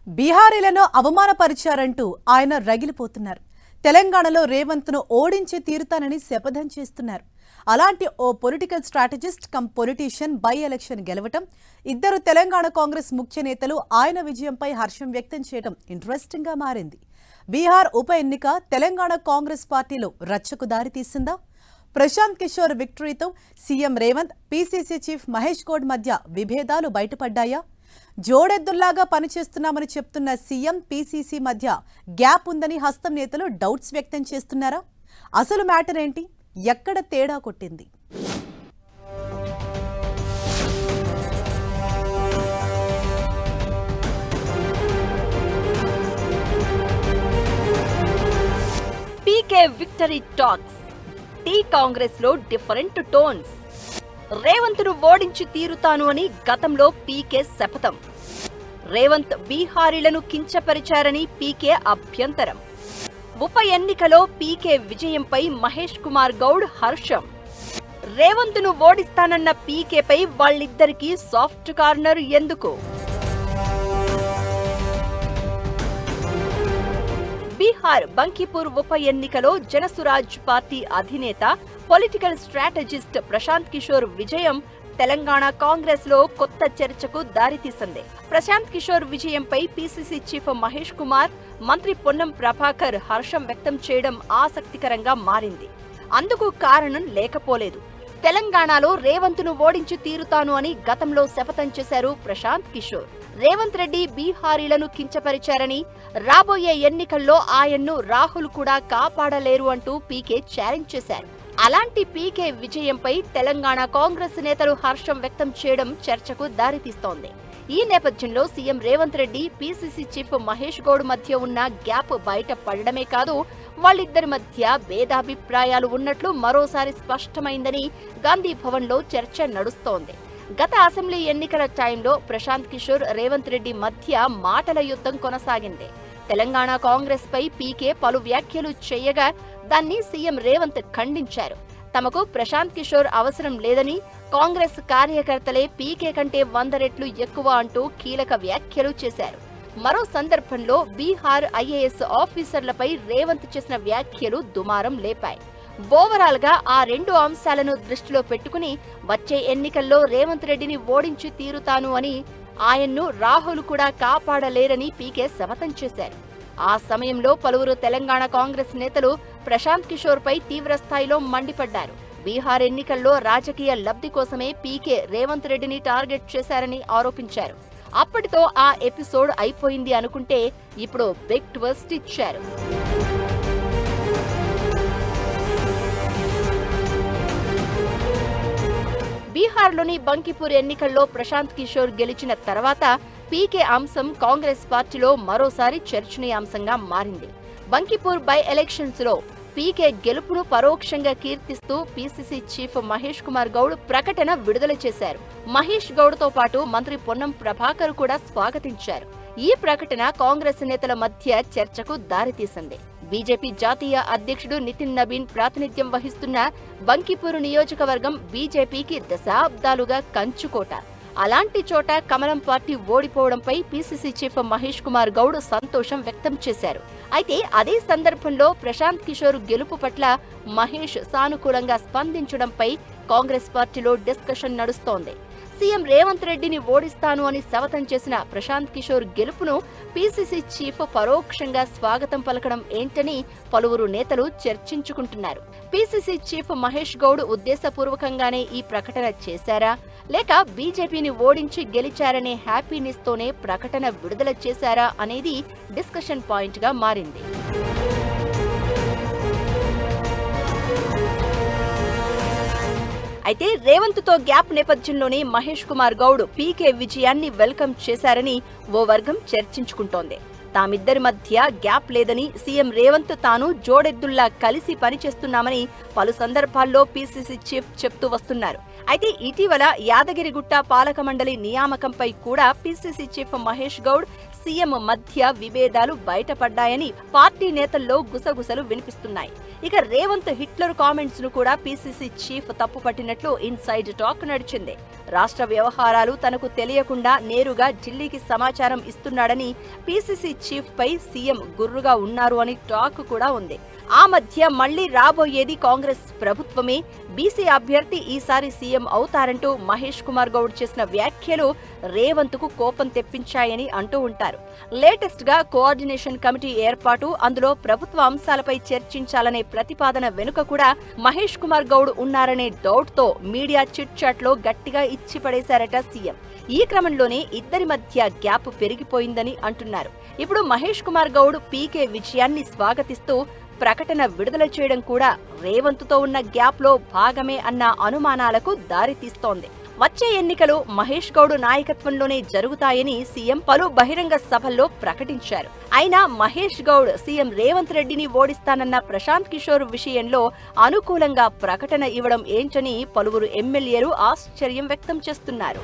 బీహారీలను అవమానపరిచారంటూ ఆయన రగిలిపోతున్నారు. తెలంగాణలో రేవంత్ను ఓడించి తీరుతానని శపథం చేస్తున్నారు. అలాంటి ఓ political strategist cum politician by election గెలవటం, ఇద్దరు తెలంగాణ కాంగ్రెస్ ముఖ్య నేతలు ఆయన విజయంపై హర్షం వ్యక్తం చేయడం ఇంట్రెస్టింగ్ గా మారింది. బీహార్ ఉప ఎన్నిక తెలంగాణ కాంగ్రెస్ పార్టీలో రచ్చకు దారితీసిందా? ప్రశాంత్ కిషోర్ విక్టరీతో CM Revanth, PCC chief Mahesh Goud మధ్య విభేదాలు బయటపడ్డాయా? జోడెద్దుల్లాగా పనిచేస్తున్నామని చెప్తున్న సీఎం, పీసీసీ మధ్య గ్యాప్ ఉందని హస్తం నేతలు డౌట్స్ వ్యక్తం చేస్తున్నారా? అసలు మ్యాటర్ ఏంటి? ఎక్కడ తేడా కొట్టింది? పీకే విక్టరీ టాక్స్. టీ కాంగ్రెస్ లో డిఫరెంట్ టోన్స్. రేవంత్ను ఓడించి తీరుతాను అని గతంలో పీకే శపథం. రేవంత్ బీహారీలను కించపరిచారని పీకే అభ్యంతరం. ఉప ఎన్నికలో పీకే విజయంపై మహేష్ కుమార్ గౌడ్ హర్షం. రేవంత్ను ఓడిస్తానన్న పీకేపై వాళ్ళిద్దరికీ సాఫ్ట్ కార్నర్ ఎందుకు? బీహార్ బంకిపూర్ ఉప ఎన్నికలో జనసురాజ్ పార్టీ అధినేత, పొలిటికల్ స్ట్రాటజిస్ట్ ప్రశాంత్ కిషోర్ విజయం తెలంగాణ కాంగ్రెస్ లో కొత్త చర్చకు దారితీసింది. ప్రశాంత్ కిషోర్ విజయంపై పీసీసీ చీఫ్ మహేష్ కుమార్, మంత్రి పొన్నం ప్రభాకర్ హర్షం వ్యక్తం చేయడం ఆసక్తికరంగా మారింది. అందుకు కారణం లేకపోలేదు. తెలంగాణలో రేవంత్ను ఓడించి తీరుతాను అని గతంలో శపథం చేశారు ప్రశాంత్ కిషోర్. రేవంత్ రెడ్డి బీహారీలను కించపరిచారని, రాబోయే ఎన్నికల్లో ఆయన్ను రాహుల్ కూడా కాపాడలేరు అంటూ పీకే ఛాలెంజ్ చేశారు. అలాంటి పీకే విజయంపై తెలంగాణ కాంగ్రెస్ నేతలు హర్షం వ్యక్తం చేయడం చర్చకు దారితీస్తోంది. ఈ నేపథ్యంలో CM Revanth Reddy, PCC chief Mahesh Goud మధ్య ఉన్న గ్యాప్ బయట పడడమే కాదు, వాళ్ళిద్దరి మధ్య భేదాభిప్రాయాలు ఉన్నట్లు మరోసారి స్పష్టమైందని గాంధీ భవన్ లో చర్చ నడుస్తోంది. గత అసెంబ్లీ ఎన్నికల టైంలో ప్రశాంత్ కిషోర్, రేవంత్ రెడ్డి మధ్య మాటల యుద్ధం కొనసాగింది. తెలంగాణ కాంగ్రెస్ పై పీకే పలు వ్యాఖ్యలు చేయగా దాన్ని సీఎం రేవంత్ ఖండించారు. తమకు ప్రశాంత్ కిషోర్ అవసరం లేదని, కాంగ్రెస్ కార్యకర్తలే పీకే కంటే 100 రెట్లు ఎక్కువ అంటూ కీలక వ్యాఖ్యలు చేశారు. మరో సందర్భంలో బీహార్ ఐఏఎస్ ఆఫీసర్లపై రేవంత్ చేసిన వ్యాఖ్యలు దుమారం లేపాయి. ఓవరాల్ గా ఆ రెండు అంశాలను దృష్టిలో పెట్టుకుని వచ్చే ఎన్నికల్లో రేవంత్ రెడ్డిని ఓడించి తీరుతాను అని, ఆయన్ను రాహుల్ కూడా కాపాడలేరని పీకే శపథం చేశారు. ఆ సమయంలో పలువురు తెలంగాణ కాంగ్రెస్ నేతలు ప్రశాంత్ కిషోర్ పై తీవ్ర స్థాయిలో మండిపడ్డారు. బీహార్ ఎన్నికల్లో రాజకీయ లబ్ధి కోసమే పీకే రేవంత్ రెడ్డిని టార్గెట్ చేశారని ఆరోపించారు. అప్పటితో ఆ ఎపిసోడ్ అయిపోయింది అనుకుంటే ఇప్పుడు బిగ్ ట్విస్ట్ ఇచ్చారు. బీహార్లోని బంకిపూర్ ఎన్నికల్లో ప్రశాంత్ కిషోర్ గెలిచిన తర్వాత పీకే అంశం కాంగ్రెస్ పార్టీలో మరోసారి చర్చనీయాంశంగా మారింది. బంకిపూర్ బై ఎలక్షన్స్ లో పీకే గెలుపును పరోక్షంగా కీర్తిస్తూ పీసీసీ చీఫ్ మహేష్ కుమార్ గౌడ్ ప్రకటన విడుదల చేశారు. మహేష్ గౌడ్ తో పాటు మంత్రి పొన్నం ప్రభాకర్ కూడా స్వాగతించారు. ఈ ప్రకటన కాంగ్రెస్ నేతల మధ్య చర్చకు దారితీసింది. బీజేపీ జాతీయ అధ్యక్షుడు నితిన్ నబీన్ ప్రాతినిధ్యం వహిస్తున్న బంకిపూర్ నియోజకవర్గం బీజేపీకి దశాబ్దాలుగా కంచుకోట. అలాంటి చోట కమలం పార్టీ ఓడిపోవడంపై పీసీసీ చీఫ్ మహేష్ కుమార్ గౌడ్ సంతోషం వ్యక్తం చేశారు. అయితే అదే సందర్భంలో ప్రశాంత్ కిషోర్ గెలుపు పట్ల మహేష్ సానుకూలంగా స్పందించడంపై కాంగ్రెస్ పార్టీలో డిస్కషన్ నడుస్తోంది. సీఎం రేవంత్ రెడ్డిని ఓడిస్తాను అని శపథం చేసిన ప్రశాంత్ కిషోర్ గెలుపును పీసీసీ చీఫ్ పరోక్షంగా స్వాగతం పలకడం ఏంటని పలువురు నేతలు చర్చించుకుంటున్నారు. పీసీసీ చీఫ్ మహేష్ గౌడ్ ఉద్దేశపూర్వకంగానే ఈ ప్రకటన చేశారా, లేక బీజేపీని ఓడించి గెలిచారనే హ్యాపీనెస్ తోనే ప్రకటన విడుదల చేశారా అనేది డిస్కషన్ పాయింట్ గా మారింది. అయితే రేవంత్ తో గ్యాప్ నేపథ్యంలోనే మహేష్ కుమార్ గౌడ్ పీకే విజయాన్ని వెల్కమ్ చేశారని ఓ వర్గం చర్చించుకుంటోంది. తామిద్దరి మధ్య గ్యాప్ లేదని, సీఎం రేవంత్ తాను జోడెద్దుల్లా కలిసి పనిచేస్తున్నామని పలు సందర్భాల్లో పీసీసీ చీఫ్ చెప్తూ వస్తున్నారు. అయితే ఇటీవల యాదగిరిగుట్ట పాలక మండలి నియామకంపై కూడా PCC chief Mahesh Goud, CM మధ్య విభేదాలు బయటపడ్డాయని పార్టీ నేతల్లో గుసగుసలు వినిపిస్తున్నాయి. ఇక రేవంత్ హిట్లర్ కామెంట్స్ ను కూడా పీసీసీ చీఫ్ తప్పుపట్టినట్లు ఇన్సైడ్ టాక్ నడిచింది. రాష్ట్ర వ్యవహారాలు తనకు తెలియకుండా నేరుగా ఢిల్లీకి సమాచారం ఇస్తున్నాడని పీసీసీ చీఫ్ పై సీఎం గుర్రుగా ఉన్నారు అని టాక్ కూడా ఉంది. ఆ మధ్య మళ్లీ రాబోయేది కాంగ్రెస్ ప్రభుత్వమే, బీసీ అభ్యర్థి ఈసారి సీఎం అవుతారంటూ మహేష్ కుమార్ గౌడ్ చేసిన వ్యాఖ్యలు రేవంత్ కు కోపం తెప్పించాయని అంటూ ఉంటారు. లేటెస్ట్ గా కోఆర్డినేషన్ కమిటీ ఏర్పాటు, అందులో ప్రభుత్వ అంశాలపై చర్చించాలనే ప్రతిపాదన వెనుక కూడా మహేష్ కుమార్ గౌడ్ ఉన్నారనే డౌట్ తో మీడియా చిట్ చాట్ లో గట్టిగా ఇచ్చి పడేశారట సీఎం. ఈ క్రమంలోనే ఇద్దరి మధ్య గ్యాప్ పెరిగిపోయిందని అంటున్నారు. ఇప్పుడు మహేష్ కుమార్ గౌడ్ పీకే విజయాన్ని స్వాగతిస్తూ ప్రకటన విడుదల చేయడం కూడా రేవంత్ తో ఉన్న గ్యాప్ లో భాగమే అన్న అనుమానాలకు దారితీస్తోంది. వచ్చే ఎన్నికలు మహేష్ గౌడ్ నాయకత్వంలోనే జరుగుతాయని సీఎం పలు బహిరంగ సభల్లో ప్రకటించారు. అయినా మహేష్ గౌడ్ సీఎం రేవంత్ రెడ్డిని ఓడిస్తానన్న ప్రశాంత్ కిషోర్ విషయంలో అనుకూలంగా ప్రకటన ఇవ్వడం ఏంటని పలువురు ఎమ్మెల్యేలు ఆశ్చర్యం వ్యక్తం చేస్తున్నారు.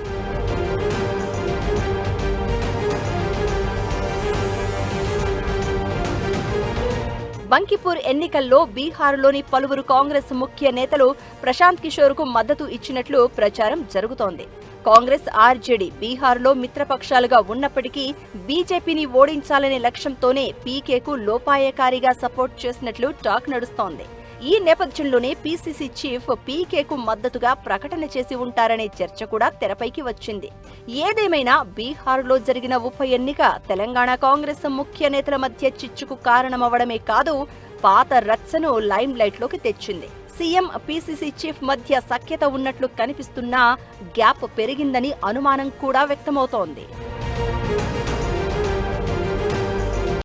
బంకిపూర్ ఎన్నికల్లో బీహార్లోని పలువురు కాంగ్రెస్ ముఖ్య నేతలు ప్రశాంత్ కిషోర్ కు మద్దతు ఇచ్చినట్లు ప్రచారం జరుగుతోంది. కాంగ్రెస్, ఆర్జేడీ బీహార్లో మిత్రపక్షాలుగా ఉన్నప్పటికీ బీజేపీని ఓడించాలనే లక్ష్యంతోనే పీకేకు లోపాయకారిగా సపోర్ట్ చేసినట్లు టాక్ నడుస్తోంది. ఈ నేపథ్యంలోనే పీసీసీ చీఫ్ పీకేకు మద్దతుగా ప్రకటన చేసి ఉంటారనే చర్చ కూడా తెరపైకి వచ్చింది. ఏదేమైనా బీహార్లో జరిగిన ఉప ఎన్నిక తెలంగాణ కాంగ్రెస్ ముఖ్య నేతల మధ్య చిచ్చుకు కారణమవడమే కాదు, పాత రచ్చను లైమ్ లైట్ లోకి తెచ్చింది. సీఎం, పీసీసీ చీఫ్ మధ్య సఖ్యత ఉన్నట్లు కనిపిస్తున్నా గ్యాప్ పెరిగిందని అనుమానం కూడా వ్యక్తమవుతోంది.